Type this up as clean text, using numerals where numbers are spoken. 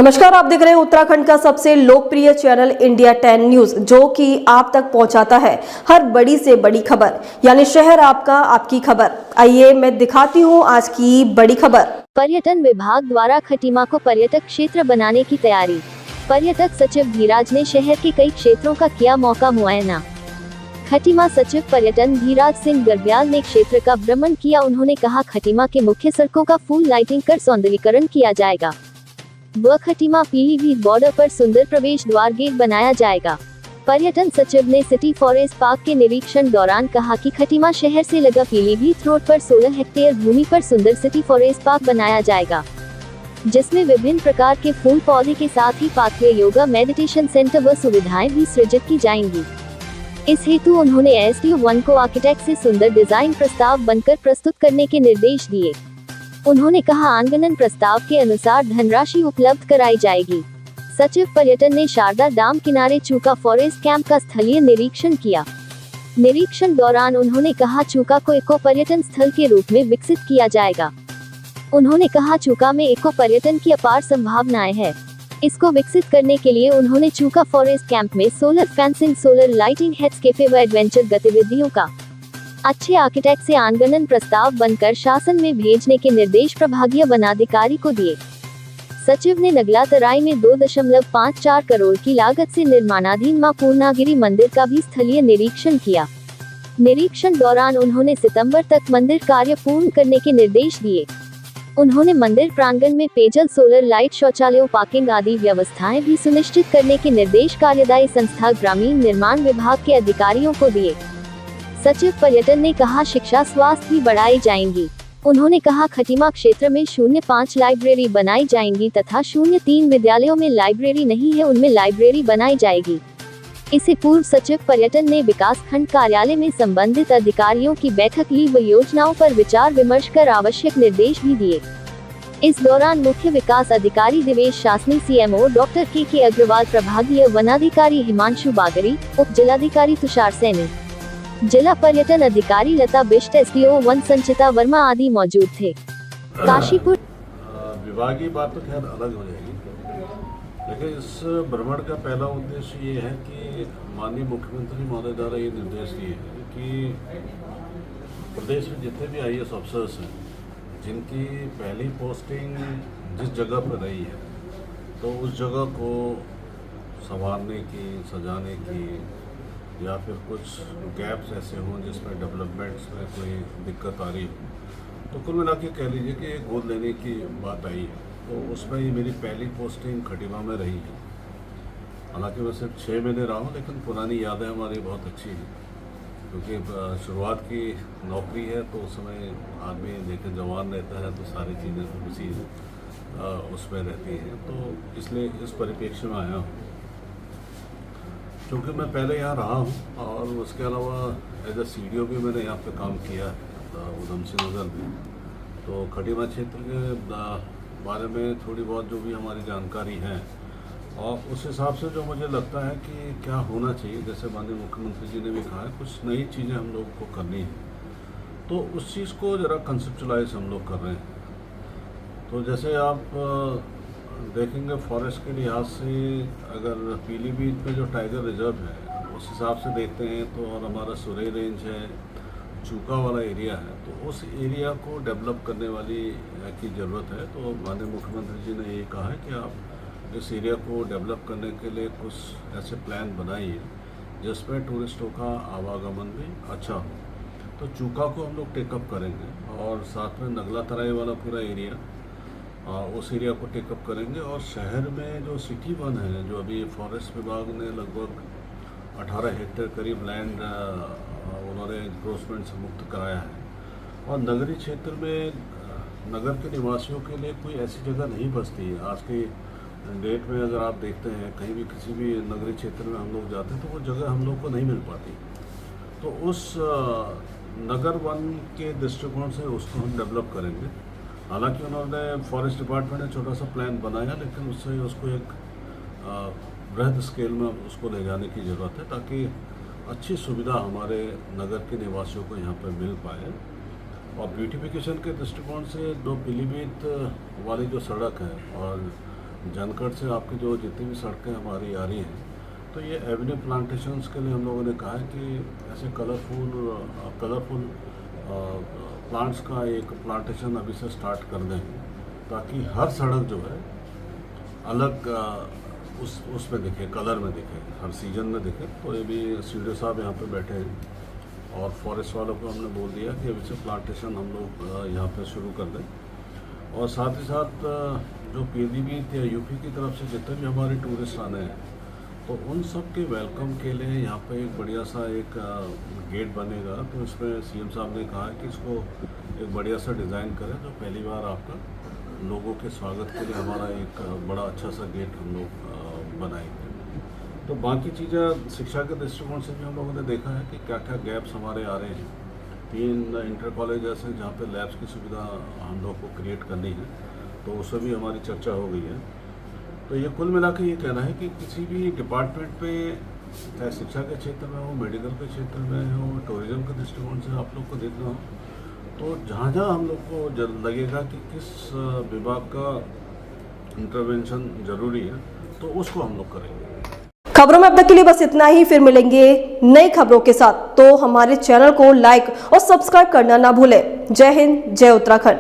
नमस्कार, आप देख रहे हैं उत्तराखंड का सबसे लोकप्रिय चैनल इंडिया 10 न्यूज, जो कि आप तक पहुंचाता है हर बड़ी से बड़ी खबर, यानी शहर आपका, आपकी खबर। आइए मैं दिखाती हूं आज की बड़ी खबर। पर्यटन विभाग द्वारा खटीमा को पर्यटक क्षेत्र बनाने की तैयारी। पर्यटक सचिव धीराज ने शहर के कई क्षेत्रों का किया मौका मुआयना। खटीमा सचिव पर्यटन धीराज सिंह गर्ब्याल ने क्षेत्र का भ्रमण किया। उन्होंने कहा, खटीमा के मुख्य सड़कों का फुल लाइटिंग कर सौंदर्यीकरण किया जाएगा। खटीमा पीलीभीत बॉर्डर पर सुंदर प्रवेश द्वार गेट बनाया जाएगा। पर्यटन सचिव ने सिटी फॉरेस्ट पार्क के निरीक्षण दौरान कहा कि खटीमा शहर से लगा पीलीभीत रोड पर 16 हेक्टेयर भूमि पर सुंदर सिटी फॉरेस्ट पार्क बनाया जाएगा, जिसमें विभिन्न प्रकार के फूल पौधे के साथ ही पाथवे, योगा, मेडिटेशन सेंटर व सुविधाएं भी सृजित की जाएंगी। इस हेतु उन्होंने SDO1 को आर्किटेक्ट से सुंदर डिजाइन प्रस्ताव बनकर प्रस्तुत करने के निर्देश दिए। उन्होंने कहा, आंगनन प्रस्ताव के अनुसार धनराशि उपलब्ध कराई जाएगी। सचिव पर्यटन ने शारदा डाम किनारे चूका फॉरेस्ट कैंप का स्थलीय निरीक्षण किया। निरीक्षण दौरान उन्होंने कहा, चूका को इको पर्यटन स्थल के रूप में विकसित किया जाएगा। उन्होंने कहा, चूका में इको पर्यटन की अपार संभावनाएं हैं। इसको विकसित करने के लिए उन्होंने चूका फॉरेस्ट कैंप में solar fencing, solar lighting, heads cafe व एडवेंचर गतिविधियों का अच्छे आर्किटेक्ट से आंगनन प्रस्ताव बनकर शासन में भेजने के निर्देश प्रभागीय वनाधिकारी को दिए। सचिव ने नगला तराई में 2.54 करोड़ की लागत से निर्माणाधीन मां पूर्णागिरी मंदिर का भी स्थलीय निरीक्षण किया। निरीक्षण दौरान उन्होंने सितंबर तक मंदिर कार्य पूर्ण करने के निर्देश दिए। उन्होंने मंदिर प्रांगण में पेयजल, सोलर लाइट, शौचालयों, पार्किंग आदि व्यवस्थाएं भी सुनिश्चित करने के निर्देश कार्यदायी संस्था ग्रामीण निर्माण विभाग के अधिकारियों को दिए। सचिव पर्यटन ने कहा, शिक्षा, स्वास्थ्य भी बढ़ाई जाएंगी। उन्होंने कहा, खटीमा क्षेत्र में 05 लाइब्रेरी बनाई जाएंगी तथा 03 विद्यालयों में लाइब्रेरी नहीं है, उनमें लाइब्रेरी बनाई जाएगी। इससे पूर्व सचिव पर्यटन ने विकास खंड कार्यालय में संबंधित अधिकारियों की बैठक ली व योजनाओं पर विचार विमर्श कर आवश्यक निर्देश भी दिए। इस दौरान मुख्य विकास अधिकारी दिवेश शासनी, CMO डॉक्टर के अग्रवाल, प्रभागीय वनाधिकारी हिमांशु बागरी, उप जिलाधिकारी तुषार सैनी, जिला पर्यटन अधिकारी लता बिष्ट, SDO1 संचिता वर्मा आदि मौजूद थे। काशीपुर विभागीय बात तो खैर अलग हो जाएगी, लेकिन इस भ्रमण का पहला उद्देश्य ये है कि माननीय मुख्यमंत्री महोदय द्वारा ये निर्देश दिए हैं कि प्रदेश में जितने भी IAS अफसर्स हैं, जिनकी पहली पोस्टिंग जिस जगह पर रही है, तो उस जगह को संवारने की, सजाने की, या फिर कुछ गैप्स ऐसे हों जिसमें डेवलपमेंट्स में कोई दिक्कत आ रही हो, तो कुल मिला के कह लीजिए कि एक गोद लेने की बात आई है। तो उसमें ही मेरी पहली पोस्टिंग खटीमा में रही है। हालांकि मैं सिर्फ 6 महीने रहा हूँ, लेकिन पुरानी यादें हमारी बहुत अच्छी हैं, क्योंकि शुरुआत की नौकरी है तो उस समय आदमी देखे जवान रहता है तो सारी चीज़ें तो उसी उसमें रहती हैं। तो इसलिए इस परिप्रेक्ष्य में आया हूँ, क्योंकि मैं पहले यहाँ रहा हूँ और उसके अलावा एज ए CDO भी मैंने यहाँ पे काम किया उधम सिंह नगर में। तो खटीमा क्षेत्र के बारे में थोड़ी बहुत जो भी हमारी जानकारी है, और उस हिसाब से जो मुझे लगता है कि क्या होना चाहिए, जैसे माननीय मुख्यमंत्री जी ने भी कहा है, कुछ नई चीज़ें हम लोग को करनी है, तो उस चीज़ को ज़रा कंसेप्चुलाइज हम लोग कर रहे हैं। तो जैसे आप देखेंगे फॉरेस्ट के लिहाज से, अगर पीलीभीत में जो टाइगर रिजर्व है उस हिसाब से देखते हैं तो, और हमारा सुरई रेंज है, चूका वाला एरिया है, तो उस एरिया को डेवलप करने वाली की ज़रूरत है। तो माननीय मुख्यमंत्री जी ने ये कहा है कि आप इस एरिया को डेवलप करने के लिए कुछ ऐसे प्लान बनाइए जिसमें टूरिस्टों का आवागमन भी अच्छा हो। तो चूका को हम लोग टेकअप करेंगे, और साथ में नगला तराई वाला पूरा एरिया, उस एरिया को टेकअप करेंगे। और शहर में जो सिटी 1 है, जो अभी फॉरेस्ट विभाग ने लगभग 18 हेक्टेयर करीब लैंड उन्होंने इंक्रोचमेंट से मुक्त कराया है, और नगरीय क्षेत्र में नगर के निवासियों के लिए कोई ऐसी जगह नहीं बचती है। आज की डेट में अगर आप देखते हैं कहीं भी किसी भी नगरीय क्षेत्र में हम लोग जाते हैं तो वो जगह हम लोग को नहीं मिल पाती। तो उस नगर 1 के दृष्टिकोण से उसको हम डेवलप करेंगे। हालांकि उन्होंने फॉरेस्ट डिपार्टमेंट ने छोटा सा प्लान बनाया, लेकिन उससे उसको एक बृहद स्केल में उसको ले जाने की ज़रूरत है, ताकि अच्छी सुविधा हमारे नगर के निवासियों को यहाँ पर मिल पाए। और ब्यूटिफिकेशन के दृष्टिकोण से जो पीलीभीत वाली जो सड़क है और जनकट से आपकी जो जितनी भी सड़कें हमारी आ रही हैं, तो ये एवेन्यू प्लांटेशंस के लिए हम लोगों ने कहा है कि ऐसे कलरफुल प्लांट्स का एक प्लांटेशन अभी से स्टार्ट कर दें, ताकि हर सड़क जो है अलग उसमें दिखे, कलर में दिखे, हर सीजन में दिखे। तो ये भी सीडीओ साहब यहाँ पे बैठे हैं और फॉरेस्ट वालों को हमने बोल दिया कि अभी से प्लांटेशन हम लोग यहाँ पे शुरू कर दें। और साथ ही साथ जो पीलीभीत या यूपी की तरफ से जितने भी हमारे टूरिस्ट आने हैं, तो उन सब के वेलकम के लिए यहाँ पे एक बढ़िया सा एक गेट बनेगा। तो इसमें सीएम साहब ने कहा है कि इसको एक बढ़िया सा डिज़ाइन करें, जो पहली बार आपका लोगों के स्वागत के लिए हमारा एक बड़ा अच्छा सा गेट हम लोग बनाएंगे। तो बाकी चीज़ें शिक्षा के दृष्टिकोण से भी हम लोगों ने देखा है कि क्या क्या गैप्स हमारे आ रहे हैं। 3 इंटर कॉलेज ऐसे हैं जहाँ पे लैब्स की सुविधा हम लोग को क्रिएट करनी है, तो उससे भी हमारी चर्चा हो गई है। तो ये कुल मिला के ये कहना है कि किसी भी डिपार्टमेंट पे, चाहे शिक्षा के क्षेत्र में हो, मेडिकल के क्षेत्र में हो, टूरिज्म के दृष्टिकोण से आप लोग को देखना हो, तो जहाँ जहाँ हम लोग को लगेगा कि किस विभाग का इंटरवेंशन ज़रूरी है, तो उसको हम लोग करेंगे। खबरों में अब तक के लिए बस इतना ही। फिर मिलेंगे नई खबरों के साथ, तो हमारे चैनल को लाइक और सब्सक्राइब करना ना भूलें। जय हिंद, जय उत्तराखंड।